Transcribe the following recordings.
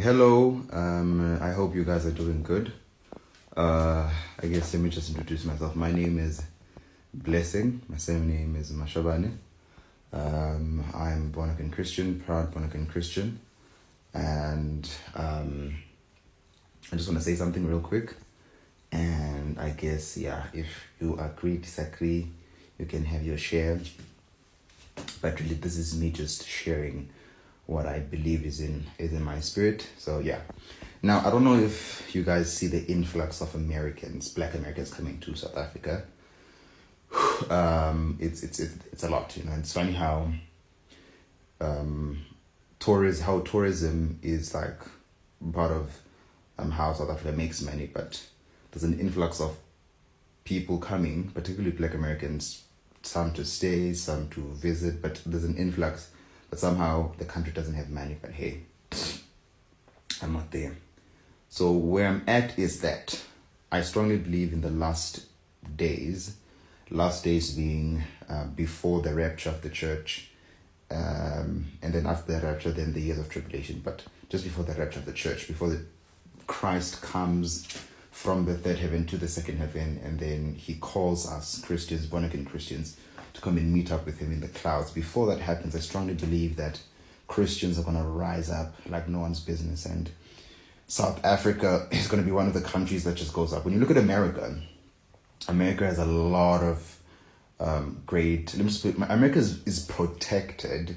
Hello, I hope you guys are doing good. I guess let me just introduce myself. My name is Blessing. My same name is Mashabane. I'm born again Christian, proud born again Christian. And I just want to say something real quick. And I guess, if you agree, disagree, you can have your share. But really, this is me just sharing what I believe is in my spirit. So now I don't know if you guys see the influx of Black Americans coming to South Africa. It's a lot, It's funny how tourism is like part of how South Africa makes money, but there's an influx of people coming, particularly Black Americans, some to stay, some to visit, but there's an influx. But somehow the country doesn't have money, but hey, I'm not there. So where I'm at is that I strongly believe in the last days being before the rapture of the church, and then after the rapture, then the years of tribulation. But just before the rapture of the church, before Christ comes from the third heaven to the second heaven, and then he calls us Christians, born again Christians, to come and meet up with him in the clouds. Before that happens, I strongly believe that Christians are going to rise up like no one's business, and South Africa is going to be one of the countries that just goes up. When you look at America has a lot of America is protected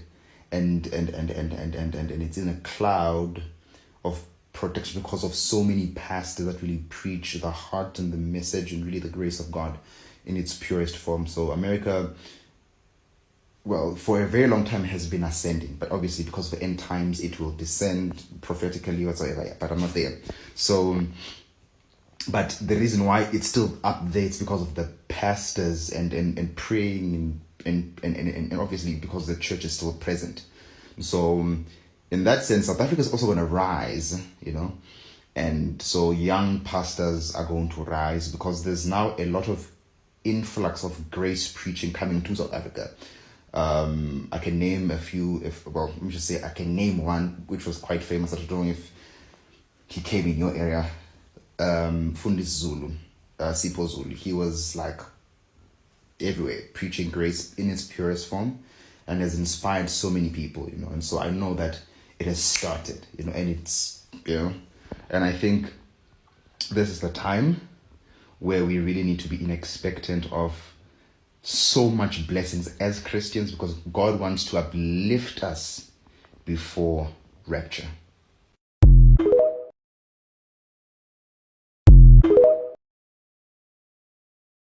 and it's in a cloud of protection because of so many pastors that really preach the heart and the message and really the grace of God in its purest form. So America, well, for a very long time has been ascending, but obviously because of the end times, it will descend prophetically whatsoever, but I'm not there. So, but the reason why it's still up there, it's because of the pastors and praying and obviously because the church is still present. So in that sense, South Africa is also going to rise, and so young pastors are going to rise because there's now a lot of influx of grace preaching coming to South Africa. I can name a few. Let me just say I can name one which was quite famous. I don't know if he came in your area. Fundis Zulu, Sipho Zulu. He was like everywhere preaching grace in its purest form, and has inspired so many people. And so I know that it has started. And it's and I think this is the time where we really need to be expectant of so much blessings as Christians, because God wants to uplift us before rapture.